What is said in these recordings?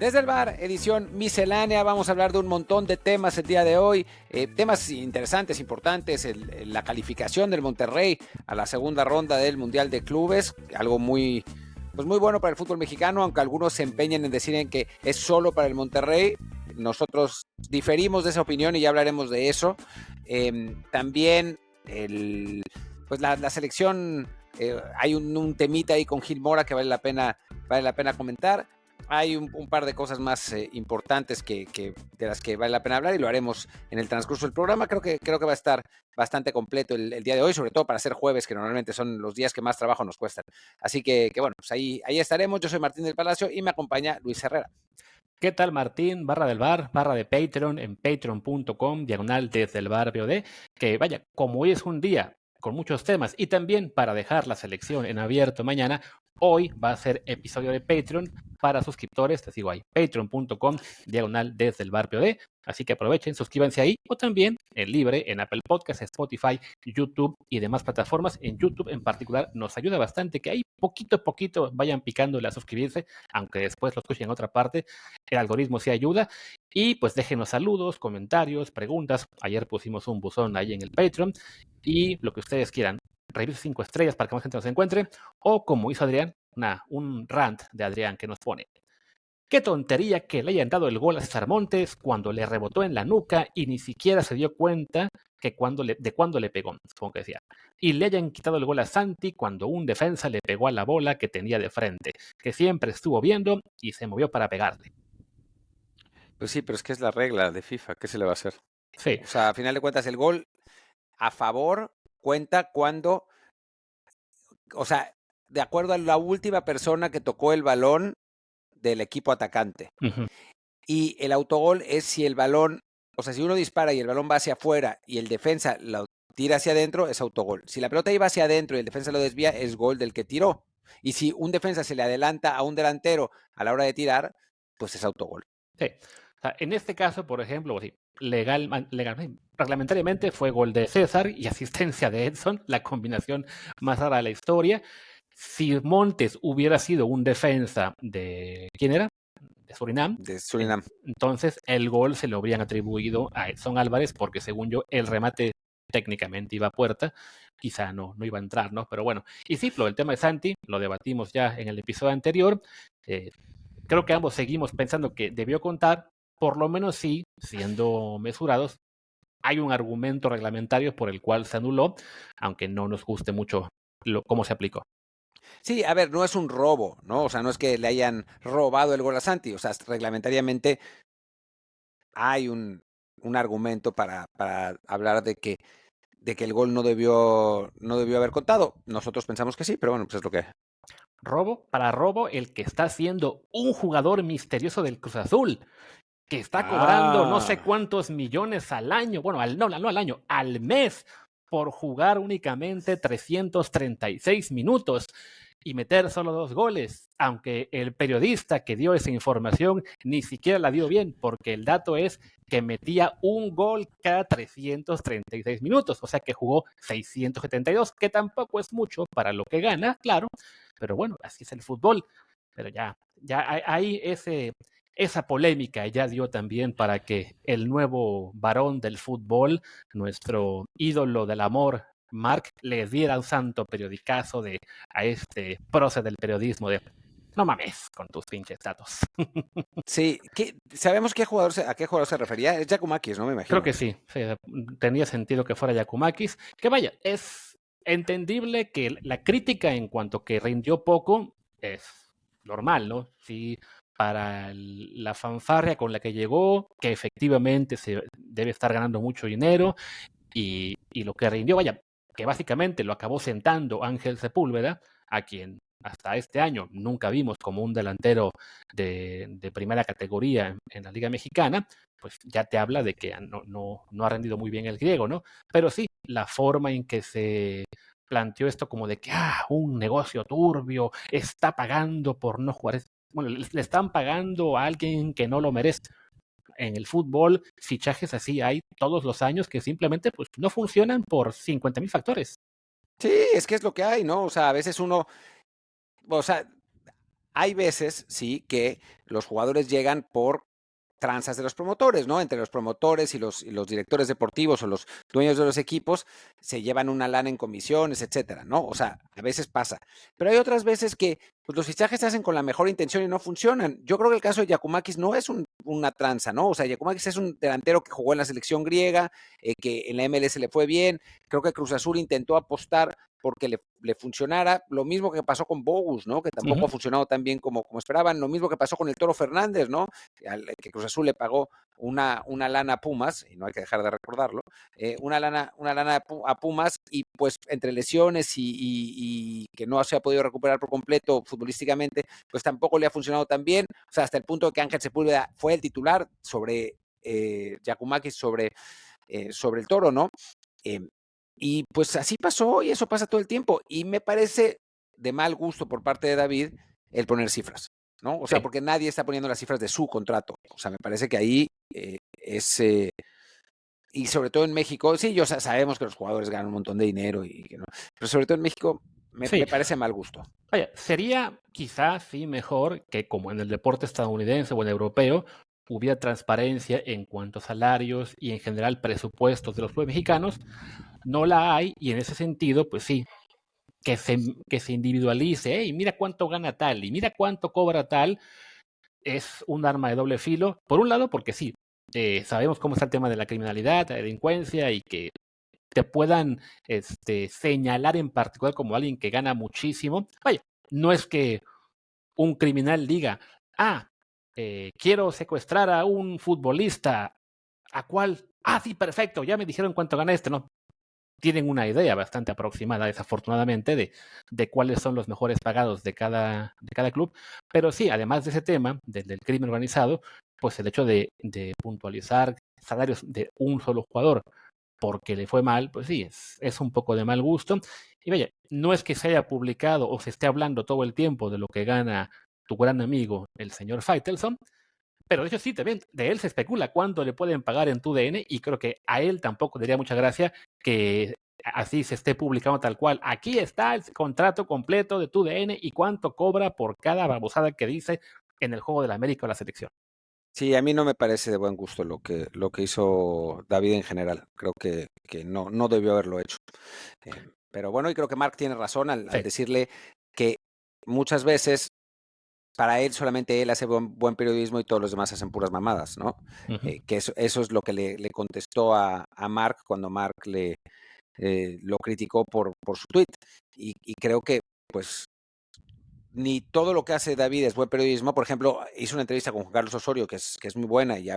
Desde el bar, edición miscelánea, vamos a hablar de un montón de temas el día de hoy, temas interesantes, importantes, la calificación del Monterrey a la segunda ronda del Mundial de Clubes, algo muy bueno para el fútbol mexicano, aunque algunos se empeñen en decir que es solo para el Monterrey. Nosotros diferimos de esa opinión y ya hablaremos de eso. También la selección, hay un temita ahí con Gil Mora que vale la pena comentar. Hay un par de cosas más importantes de las que vale la pena hablar y lo haremos en el transcurso del programa. Creo que va a estar bastante completo el día de hoy, sobre todo para ser jueves, que normalmente son los días que más trabajo nos cuestan. Así que bueno, pues ahí estaremos. Yo soy Martín del Palacio y me acompaña Luis Herrera. ¿Qué tal, Martín? Barra del bar, barra de Patreon en patreon.com, diagonal desde el bar BOD. Que vaya, como hoy es un día con muchos temas y también para dejar la selección en abierto mañana, hoy va a ser episodio de Patreon para suscriptores. Te sigo ahí, patreon.com, diagonal desde el bar BOD. Así que aprovechen, suscríbanse ahí o también en libre en Apple Podcasts, Spotify, YouTube y demás plataformas. En YouTube en particular nos ayuda bastante que ahí poquito a poquito vayan picándole a suscribirse, aunque después lo escuchen en otra parte. El algoritmo sí ayuda. Y pues déjenos saludos, comentarios, preguntas. Ayer pusimos un buzón ahí en el Patreon. Y lo que ustedes quieran. Reviews 5 estrellas para que más gente nos encuentre. O como hizo Adrián, un rant de Adrián que nos pone: qué tontería que le hayan dado el gol a César Montes cuando le rebotó en la nuca y ni siquiera se dio cuenta de cuándo le pegó, supongo que decía. Y le hayan quitado el gol a Santi cuando un defensa le pegó a la bola que tenía de frente, que siempre estuvo viendo y se movió para pegarle. Pues sí, pero es que es la regla de FIFA, ¿qué se le va a hacer? Sí. O sea, a final de cuentas, el gol a favor cuenta cuando, o sea, de acuerdo a la última persona que tocó el balón del equipo atacante. Uh-huh. Y el autogol es si el balón, o sea, si uno dispara y el balón va hacia afuera y el defensa lo tira hacia adentro, es autogol. Si la pelota iba hacia adentro y el defensa lo desvía, es gol del que tiró. Y si un defensa se le adelanta a un delantero a la hora de tirar, pues es autogol. Sí. O sea, en este caso, por ejemplo, sí, reglamentariamente fue gol de César y asistencia de Edson, la combinación más rara de la historia. Si Montes hubiera sido un defensa de... ¿quién era? De Surinam. De Surinam. Entonces el gol se lo habrían atribuido a Edson Álvarez porque según yo el remate técnicamente iba a puerta, quizá no iba a entrar, ¿no? Pero bueno, y sí, el tema de Santi lo debatimos ya en el episodio anterior. Creo que ambos seguimos pensando que debió contar, por lo menos sí, siendo mesurados. Hay un argumento reglamentario por el cual se anuló, aunque no nos guste mucho cómo se aplicó. Sí, a ver, no es un robo, ¿no? O sea, no es que le hayan robado el gol a Santi. O sea, reglamentariamente hay un argumento para hablar de que el gol no debió haber contado. Nosotros pensamos que sí, pero bueno, pues es lo que es. Robo para robo, el que está siendo un jugador misterioso del Cruz Azul, que está cobrando no sé cuántos millones al año, bueno, no al año, al mes, por jugar únicamente 336 minutos y meter solo 2 goles, aunque el periodista que dio esa información ni siquiera la dio bien, porque el dato es que metía un gol cada 336 minutos, o sea que jugó 672, que tampoco es mucho para lo que gana, claro, pero bueno, así es el fútbol. Pero ya hay esa polémica ya dio también para que el nuevo varón del fútbol, nuestro ídolo del amor, Marc, le diera un santo periodicazo a este prócer del periodismo de: no mames con tus pinches datos. Sí, ¿sabemos a qué jugador se refería? Es Giacomakis, ¿no? Me imagino. Creo que sí, tenía sentido que fuera Giacomakis. Que vaya, es entendible que la crítica en cuanto que rindió poco es normal, ¿no? Sí, para la fanfarria con la que llegó, que efectivamente se debe estar ganando mucho dinero y lo que rindió, vaya, que básicamente lo acabó sentando Ángel Sepúlveda, a quien hasta este año nunca vimos como un delantero de primera categoría en la Liga Mexicana, pues ya te habla de que no ha rendido muy bien el griego, ¿no? Pero sí, la forma en que se planteó esto como de que un negocio turbio, está pagando por no jugar, bueno, le están pagando a alguien que no lo merece. En el fútbol, fichajes así hay todos los años que simplemente pues no funcionan por 50,000 factores. Sí, es que es lo que hay, ¿no? O sea, a veces uno, o sea, hay veces, sí, que los jugadores llegan por tranzas de los promotores, ¿no? Entre los promotores y los directores deportivos o los dueños de los equipos se llevan una lana en comisiones, etcétera, ¿no? O sea, a veces pasa. Pero hay otras veces que pues, los fichajes se hacen con la mejor intención y no funcionan. Yo creo que el caso de Giakoumakis no es una tranza, ¿no? O sea, Giakoumakis es un delantero que jugó en la selección griega, que en la MLS le fue bien. Creo que Cruz Azul intentó apostar porque le funcionara. Lo mismo que pasó con Bogus, ¿no? Que tampoco ha funcionado tan bien como esperaban. Lo mismo que pasó con el Toro Fernández, ¿no? Que Cruz Azul le pagó una lana a Pumas, y no hay que dejar de recordarlo, una lana a Pumas, y pues entre lesiones y que no se ha podido recuperar por completo futbolísticamente, pues tampoco le ha funcionado tan bien. O sea, hasta el punto de que Ángel Sepúlveda fue el titular sobre Giakoumakis, sobre el Toro, ¿no? Y pues así pasó y eso pasa todo el tiempo. Y me parece de mal gusto por parte de David el poner cifras, ¿no? O sea, Sí. porque nadie está poniendo las cifras de su contrato. O sea, me parece que ahí y sobre todo en México, sí, sabemos que los jugadores ganan un montón de dinero, y que no, pero sobre todo en México Sí, me parece mal gusto. vaya, sería quizás sí mejor que como en el deporte estadounidense o el europeo hubiera transparencia en cuanto a salarios y en general presupuestos de los clubes mexicanos. No la hay y en ese sentido, pues sí, que se individualice, y mira cuánto gana tal y mira cuánto cobra tal, es un arma de doble filo. Por un lado, porque sí, sabemos cómo está el tema de la criminalidad, la delincuencia y que te puedan señalar en particular como alguien que gana muchísimo. Vaya, no es que un criminal diga, quiero secuestrar a un futbolista, ¿a cuál? Sí, perfecto, ya me dijeron cuánto gana este, ¿no? Tienen una idea bastante aproximada, desafortunadamente, de cuáles son los mejores pagados de cada club. Pero sí, además de ese tema, del crimen organizado, pues el hecho de puntualizar salarios de un solo jugador porque le fue mal, pues sí, es un poco de mal gusto. Y vaya, no es que se haya publicado o se esté hablando todo el tiempo de lo que gana tu gran amigo, el señor Faitelson, pero de hecho sí, también de él se especula cuánto le pueden pagar en tu DN y creo que a él tampoco le daría mucha gracia que así se esté publicando tal cual. Aquí está el contrato completo de tu DN y cuánto cobra por cada babosada que dice en el juego de la América o la selección. Sí, a mí no me parece de buen gusto lo que hizo David en general. Creo que no debió haberlo hecho. Pero bueno, y creo que Mark tiene razón al Sí. decirle que muchas veces para él solamente él hace buen periodismo y todos los demás hacen puras mamadas, ¿no? Uh-huh. Que eso es lo que le contestó a Mark cuando Mark lo criticó por su tweet. Y creo que pues ni todo lo que hace David es buen periodismo. Por ejemplo, hizo una entrevista con Juan Carlos Osorio, que es muy buena, y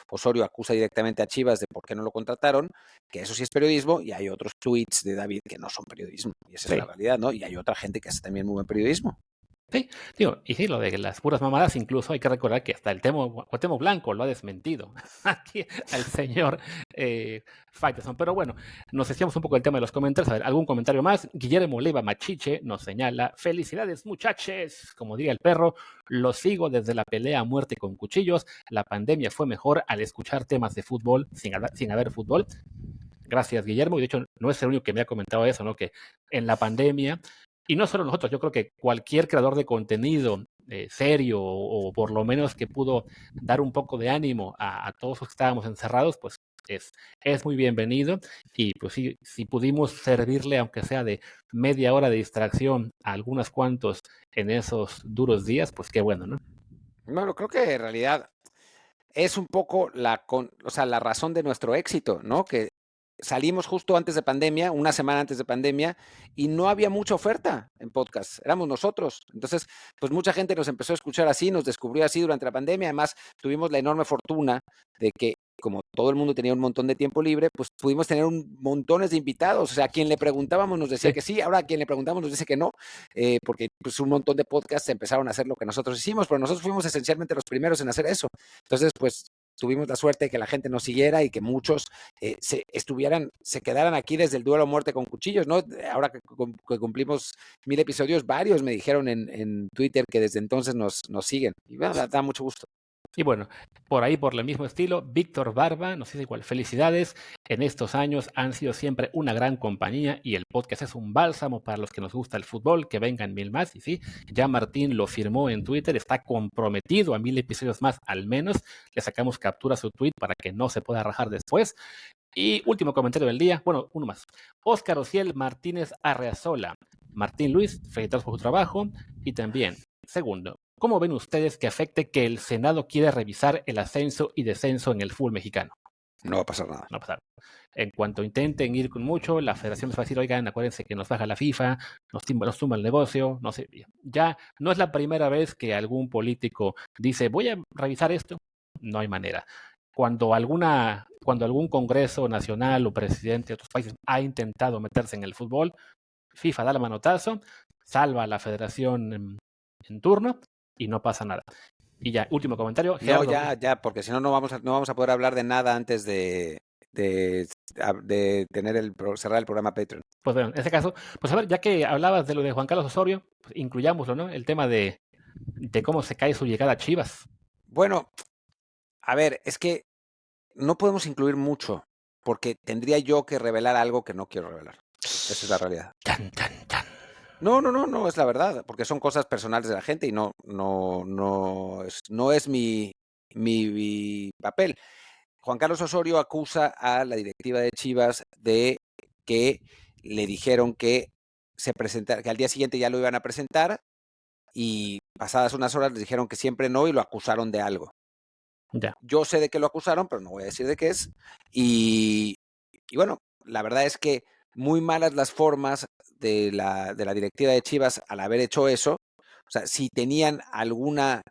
Osorio acusa directamente a Chivas de por qué no lo contrataron, que eso sí es periodismo, y hay otros tweets de David que no son periodismo, y esa es la Sí. realidad, ¿no? Y hay otra gente que hace también muy buen periodismo. Sí, digo, y sí, lo de las puras mamadas, incluso hay que recordar que hasta el Cuauhtémoc Blanco lo ha desmentido aquí al señor Faitelson. Pero bueno, nos decíamos un poco el tema de los comentarios. A ver, algún comentario más. Guillermo Leiva Machiche nos señala: felicidades, muchachos. Como diría el perro, lo sigo desde la pelea a muerte con cuchillos. La pandemia fue mejor al escuchar temas de fútbol sin haber fútbol. Gracias, Guillermo. Y de hecho, no es el único que me ha comentado eso, ¿no? Que en la pandemia, y no solo nosotros, yo creo que cualquier creador de contenido serio por lo menos que pudo dar un poco de ánimo a todos los que estábamos encerrados, pues es muy bienvenido. Y pues sí, si pudimos servirle, aunque sea de media hora de distracción a algunos cuantos en esos duros días, pues qué bueno, ¿no? Bueno, creo que en realidad es un poco o sea, la razón de nuestro éxito, ¿no? Que salimos justo antes de pandemia, una semana antes de pandemia, y no había mucha oferta en podcast, éramos nosotros. Entonces, pues mucha gente nos empezó a escuchar así, nos descubrió así durante la pandemia. Además, tuvimos la enorme fortuna de que como todo el mundo tenía un montón de tiempo libre, pues pudimos tener montones de invitados. O sea, a quien le preguntábamos nos decía Sí. que sí, ahora a quien le preguntamos nos dice que no, porque pues un montón de podcasts empezaron a hacer lo que nosotros hicimos, pero nosotros fuimos esencialmente los primeros en hacer eso. Entonces, pues tuvimos la suerte de que la gente nos siguiera y que muchos se quedaran aquí desde el duelo a muerte con cuchillos, ¿no? Ahora que cumplimos 1000 episodios, varios me dijeron en Twitter que desde entonces nos siguen. Y bueno, da mucho gusto. Y bueno, por ahí, por el mismo estilo, Víctor Barba, no sé si igual, felicidades. En estos años han sido siempre una gran compañía y el podcast es un bálsamo para los que nos gusta el fútbol, que vengan 1000 más. Y sí, ya Martín lo firmó en Twitter, está comprometido a 1000 episodios más al menos. Le sacamos captura a su tweet para que no se pueda rajar después. Y último comentario del día, bueno, uno más. Óscar Ociel Martínez Arreazola. Martín Luis, felicidades por su trabajo. Y también, segundo, ¿cómo ven ustedes que afecte que el Senado quiera revisar el ascenso y descenso en el fútbol mexicano? No va a pasar nada. No va a pasar. En cuanto intenten ir con mucho, la federación les va a decir, oigan, acuérdense que nos baja la FIFA, nos tumba el negocio, no sé. Ya no es la primera vez que algún político dice, voy a revisar esto. No hay manera. Cuando algún congreso nacional o presidente de otros países ha intentado meterse en el fútbol, FIFA da el manotazo, salva a la federación en turno y no pasa nada. Y ya, último comentario, No, Gerardo. ya, porque si no, no vamos a poder hablar de nada antes de cerrar el programa Patreon. Pues bueno, en este caso, pues a ver, ya que hablabas de lo de Juan Carlos Osorio, pues incluyámoslo, ¿no? El tema de cómo se cae su llegada a Chivas. Bueno, a ver, es que no podemos incluir mucho, porque tendría yo que revelar algo que no quiero revelar. Esa es la realidad. Chan, chan, chan. No, es la verdad, porque son cosas personales de la gente y no es mi papel. Juan Carlos Osorio acusa a la directiva de Chivas de que le dijeron que que al día siguiente ya lo iban a presentar y pasadas unas horas les dijeron que siempre no y lo acusaron de algo. Ya. Yo sé de qué lo acusaron, pero no voy a decir de qué es. Y bueno, la verdad es que muy malas las formas de la directiva de Chivas al haber hecho eso. O sea, si tenían alguna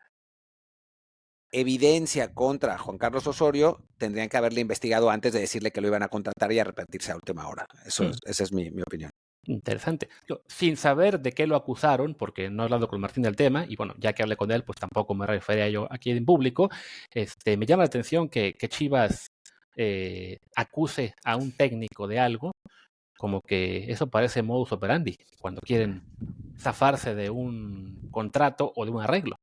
evidencia contra Juan Carlos Osorio, tendrían que haberle investigado antes de decirle que lo iban a contratar y arrepentirse a última hora. Esa es mi opinión. Interesante. Yo, sin saber de qué lo acusaron, porque no he hablado con Martín del tema, y bueno, ya que hablé con él, pues tampoco me refería yo aquí en público, me llama la atención que Chivas acuse a un técnico de algo, como que eso parece modus operandi, cuando quieren zafarse de un contrato o de un arreglo.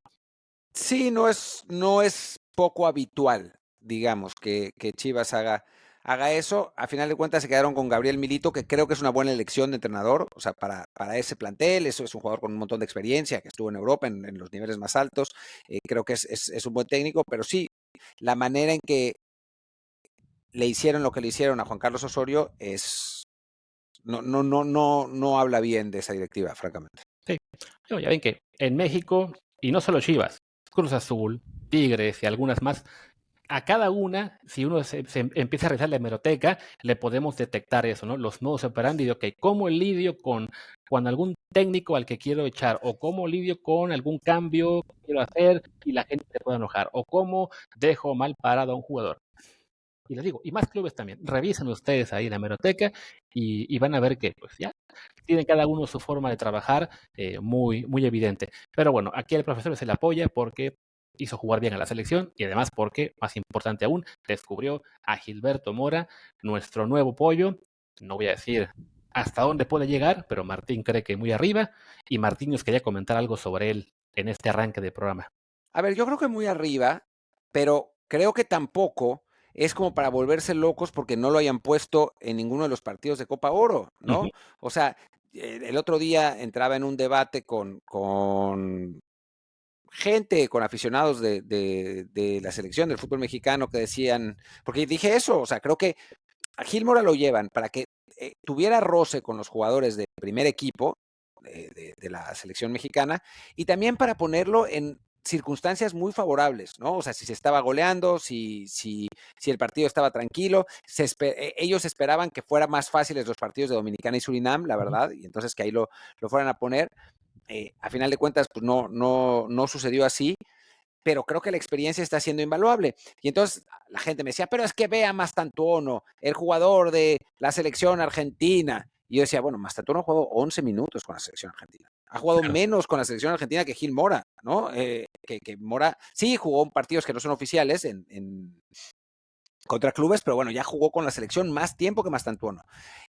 Sí, no es poco habitual, digamos, que Chivas haga eso. A final de cuentas se quedaron con Gabriel Milito, que creo que es una buena elección de entrenador, o sea, para ese plantel. Eso es un jugador con un montón de experiencia, que estuvo en Europa en los niveles más altos. Creo que es un buen técnico, pero sí, la manera en que le hicieron lo que le hicieron a Juan Carlos Osorio no habla bien de esa directiva, francamente. Sí, ya ven que en México, y no solo Chivas, Cruz Azul, Tigres y algunas más, a cada una, si uno se empieza a revisar la hemeroteca, le podemos detectar eso, ¿no? Los modus operandi de, ok, ¿cómo lidio con algún técnico al que quiero echar? ¿O cómo lidio con algún cambio que quiero hacer y la gente se puede enojar? ¿O cómo dejo mal parado a un jugador? Y les digo, y más clubes también, revisen ustedes ahí la hemeroteca y van a ver que, pues ya, tienen cada uno su forma de trabajar muy, muy evidente. Pero bueno, aquí el profesor se le apoya porque hizo jugar bien a la selección y además porque, más importante aún, descubrió a Gilberto Mora, nuestro nuevo pollo. No voy a decir hasta dónde puede llegar, pero Martín cree que muy arriba y Martín nos quería comentar algo sobre él en este arranque de programa. A ver, yo creo que muy arriba, pero creo que tampoco es como para volverse locos porque no lo hayan puesto en ninguno de los partidos de Copa Oro, ¿no? O sea, el otro día entraba en un debate con gente, con aficionados de la selección del fútbol mexicano que decían, porque dije eso, o sea, creo que a Gil Mora lo llevan para que tuviera roce con los jugadores de primer equipo de la selección mexicana y también para ponerlo en circunstancias muy favorables, ¿no? O sea, si se estaba goleando, si el partido estaba tranquilo, ellos esperaban que fueran más fáciles los partidos de Dominicana y Surinam, la verdad, y entonces que ahí lo fueran a poner. A final de cuentas, pues no sucedió así, pero creo que la experiencia está siendo invaluable. Y entonces la gente me decía, pero es que vea Mastantuono, el jugador de la selección argentina. Y yo decía, bueno, Mastantuono ha jugado 11 minutos con la selección argentina. Ha jugado menos con la selección argentina que Gil Mora, ¿no? Que Mora sí jugó partidos que no son oficiales contra clubes, pero bueno, ya jugó con la selección más tiempo que Mastantuono.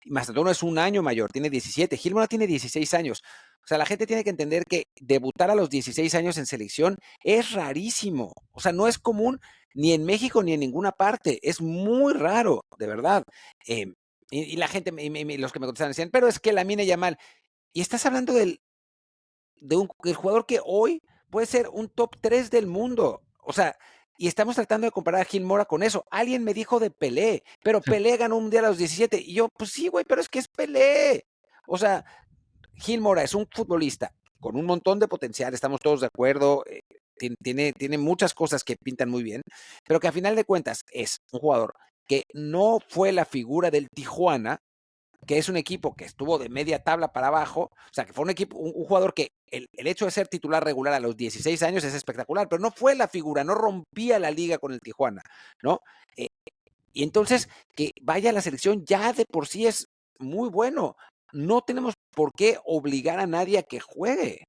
Y Mastantuono es un año mayor, tiene 17. Gil Mora tiene 16 años. O sea, la gente tiene que entender que debutar a los 16 años en selección es rarísimo. O sea, no es común ni en México ni en ninguna parte. Es muy raro, de verdad. Eh, y la gente, los que me contestan decían, pero es que Lamine Yamal. Y estás hablando del jugador que hoy puede ser un top 3 del mundo. O sea, y estamos tratando de comparar a Gil Mora con eso. Alguien me dijo de Pelé, pero Pelé ganó un mundial a los 17. Y yo, pues sí, güey, pero es que es Pelé. O sea, Gil Mora es un futbolista con un montón de potencial, estamos todos de acuerdo. Tiene muchas cosas que pintan muy bien, pero que a final de cuentas es un jugador que no fue la figura del Tijuana, que es un equipo que estuvo de media tabla para abajo, o sea, que fue un equipo, un jugador que el hecho de ser titular regular a los 16 años es espectacular, pero no fue la figura, no rompía la liga con el Tijuana, ¿no? Y entonces, que vaya a la selección ya de por sí es muy bueno. No tenemos por qué obligar a nadie a que juegue.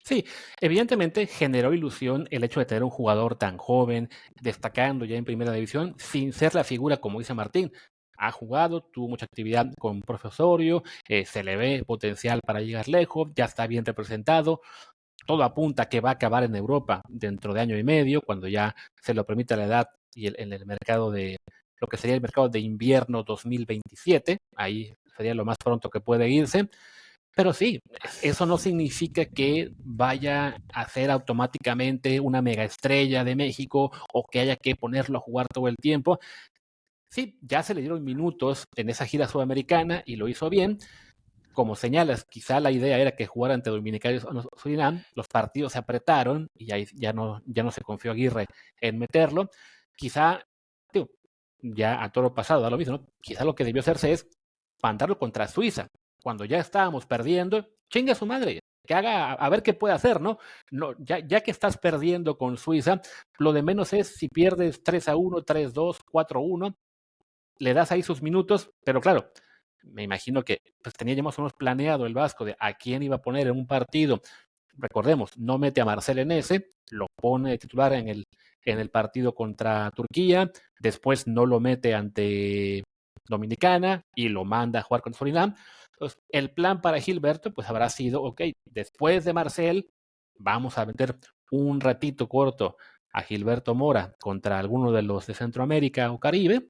Sí, evidentemente generó ilusión el hecho de tener un jugador tan joven, destacando ya en primera división, sin ser la figura, como dice Martín. Ha jugado, tuvo mucha actividad con profesorio, se le ve potencial para llegar lejos, ya está bien representado. Todo apunta a que va a acabar en Europa dentro de año y medio, cuando ya se lo permita la edad y en el mercado de lo que sería el mercado de invierno 2027. Ahí sería lo más pronto que puede irse. Pero sí, eso no significa que vaya a ser automáticamente una mega estrella de México o que haya que ponerlo a jugar todo el tiempo. Sí, ya se le dieron minutos en esa gira sudamericana y lo hizo bien. Como señalas, quizá la idea era que jugara ante Dominicanos o Surinam, los partidos se apretaron y ahí ya no se confió Aguirre en meterlo. Quizá, digo, ya a toro pasado da lo mismo, ¿no? Quizá lo que debió hacerse es mandarlo contra Suiza. Cuando ya estábamos perdiendo, chinga su madre, que haga a ver qué puede hacer, ¿no? No, ya que estás perdiendo con Suiza, lo de menos es si pierdes 3-1, 3-2, 4-1, le das ahí sus minutos, pero claro, me imagino que pues tenía más o menos planeado el Vasco de a quién iba a poner en un partido. Recordemos, no mete a Marcel en ese, lo pone de titular en el partido contra Turquía, después no lo mete ante Dominicana y lo manda a jugar con Surinam. Entonces, el plan para Gilberto pues habrá sido, ok, después de Marcel, vamos a meter un ratito corto a Gilberto Mora contra alguno de los de Centroamérica o Caribe,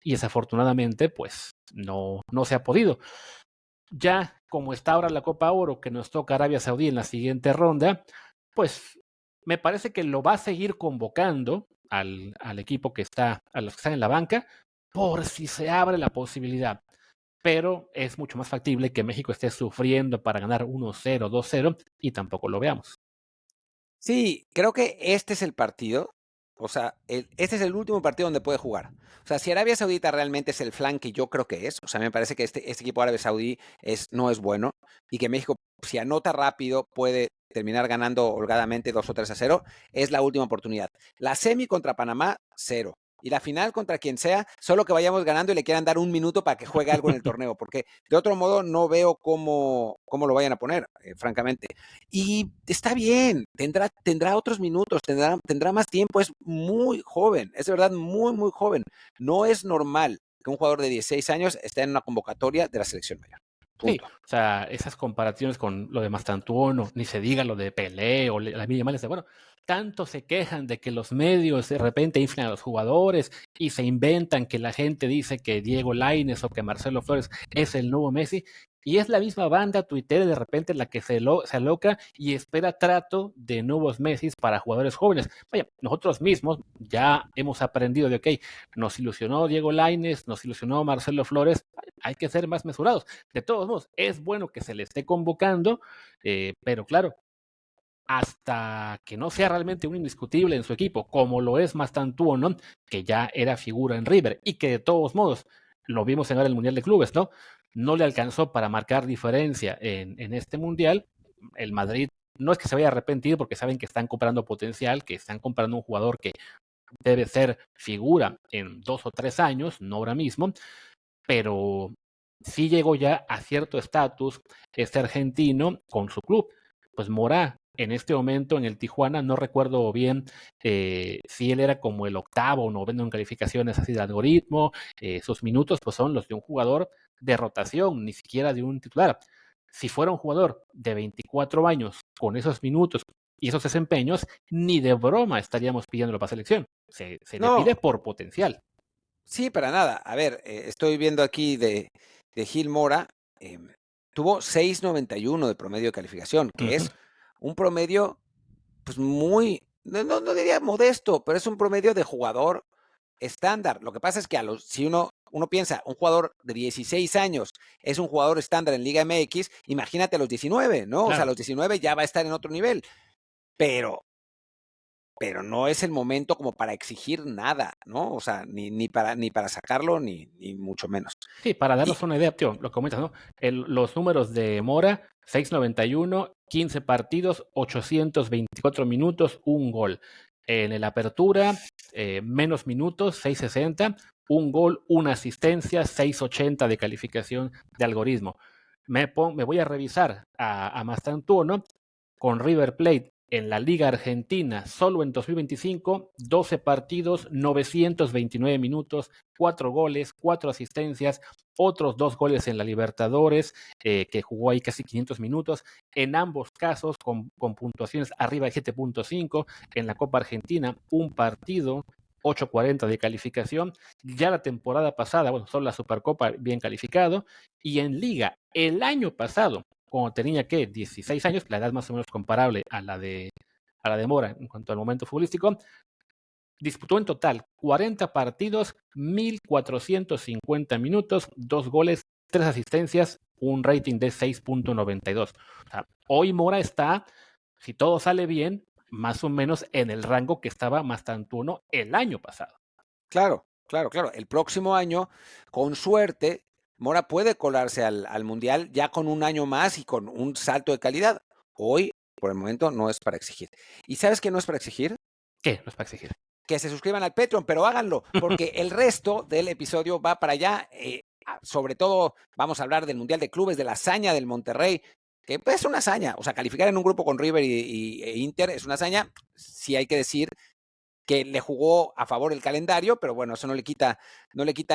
y desafortunadamente pues no se ha podido. Ya como está ahora la Copa Oro que nos toca Arabia Saudí en la siguiente ronda, pues me parece que lo va a seguir convocando al equipo que está, a los que están en la banca, por si se abre la posibilidad. Pero es mucho más factible que México esté sufriendo para ganar 1-0, 2-0 y tampoco lo veamos. Sí, creo que este es el partido. O sea, este es el último partido donde puede jugar. O sea, si Arabia Saudita realmente es el flan que yo creo que es, o sea, me parece que este equipo árabe saudí no es bueno y que México, si anota rápido, puede terminar ganando holgadamente 2 o 3-0, es la última oportunidad. La semi contra Panamá, 0. Y la final contra quien sea, solo que vayamos ganando y le quieran dar un minuto para que juegue algo en el torneo, porque de otro modo no veo cómo lo vayan a poner, francamente. Y está bien, tendrá otros minutos, tendrá más tiempo, es muy joven, es de verdad muy, muy joven. No es normal que un jugador de 16 años esté en una convocatoria de la selección mayor. Sí, Punto. o sea, esas comparaciones con lo de Mastantuono, ni se diga lo de Pelé o la Milla Mal, bueno, tanto se quejan de que los medios de repente inflan a los jugadores y se inventan que la gente dice que Diego Lainez o que Marcelo Flores es el nuevo Messi, y es la misma banda tuitera de repente la que se aloca y espera trato de nuevos Messi para jugadores jóvenes. Vaya, nosotros mismos ya hemos aprendido de, ok, nos ilusionó Diego Lainez, nos ilusionó Marcelo Flores, hay que ser más mesurados. De todos modos, es bueno que se le esté convocando, pero claro, hasta que no sea realmente un indiscutible en su equipo, como lo es Mastantuono, que ya era figura en River y que de todos modos lo vimos en el Mundial de Clubes, ¿no? No le alcanzó para marcar diferencia en este Mundial. El Madrid no es que se vaya a arrepentir porque saben que están comprando potencial, que están comprando un jugador que debe ser figura en 2 o 3 años, no ahora mismo, pero sí llegó ya a cierto estatus este argentino con su club. Pues Mora en este momento en el Tijuana, no recuerdo bien si él era como el octavo o noveno en calificaciones así de algoritmo. Sus minutos pues son los de un jugador de rotación, ni siquiera de un titular. Si fuera un jugador de 24 años con esos minutos y esos desempeños, ni de broma estaríamos pidiéndolo para selección. Se le pide por potencial. Sí, para nada. A ver, estoy viendo aquí de Gil Mora, tuvo 6.91 de promedio de calificación, que es un promedio, pues muy, no diría modesto, pero es un promedio de jugador estándar. Lo que pasa es que si uno piensa, un jugador de 16 años es un jugador estándar en Liga MX, imagínate a los 19, ¿no? Claro. O sea, a los 19 ya va a estar en otro nivel, pero no es el momento como para exigir nada, ¿no? O sea, ni para sacarlo, ni mucho menos. Sí, para darnos una idea, tío, lo comentas, ¿no? Los números de Mora, 6.91, 15 partidos, 824 minutos, un gol. En el Apertura, menos minutos, 6.60, un gol, una asistencia, 6.80 de calificación de algoritmo. Me voy a revisar a Mastantuono con River Plate en la Liga Argentina, solo en 2025, 12 partidos, 929 minutos, 4 goles, 4 asistencias, otros 2 goles en la Libertadores, que jugó ahí casi 500 minutos, en ambos casos con puntuaciones arriba de 7.5, en la Copa Argentina, un partido, 8.40 de calificación, ya la temporada pasada, bueno, solo la Supercopa bien calificado, y en Liga, el año pasado, cuando tenía, ¿qué? 16 años, la edad más o menos comparable a la de Mora en cuanto al momento futbolístico, disputó en total 40 partidos, 1.450 minutos, 2 goles, 3 asistencias, un rating de 6.92. O sea, hoy Mora está, si todo sale bien, más o menos en el rango que estaba Mastantuono el año pasado. Claro. El próximo año, con suerte, Mora puede colarse al Mundial ya con un año más y con un salto de calidad. Hoy, por el momento, no es para exigir. ¿Y sabes qué no es para exigir? ¿Qué no es para exigir? Que se suscriban al Patreon, pero háganlo, porque el resto del episodio va para allá. Sobre todo, vamos a hablar del Mundial de Clubes, de la hazaña del Monterrey, que es una hazaña. O sea, calificar en un grupo con River e Inter es una hazaña. Sí hay que decir que le jugó a favor el calendario, pero bueno, eso no le quita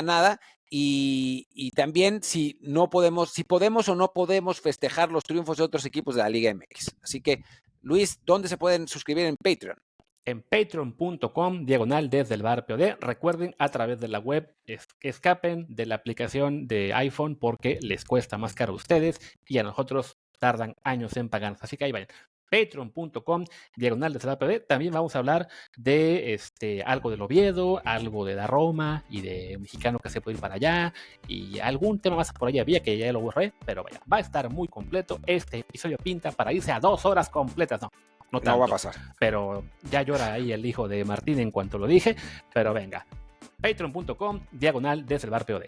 nada. Y también si podemos o no podemos festejar los triunfos de otros equipos de la Liga MX. Así que, Luis, ¿dónde se pueden suscribir en Patreon? En patreon.com, desde el bar POD. Recuerden, a través de la web, escapen de la aplicación de iPhone porque les cuesta más caro a ustedes y a nosotros tardan años en pagarnos. Así que ahí vayan. Patreon.com, desde el bar POD. También vamos a hablar de algo del Oviedo, algo de la Roma y de un mexicano que se puede ir para allá y algún tema más por ahí había que ya lo borré, pero vaya, va a estar muy completo. Este episodio pinta para irse a 2 horas completas, no tanto, no va a pasar. Pero ya llora ahí el hijo de Martín en cuanto lo dije. Pero venga, patreon.com, desde el bar POD.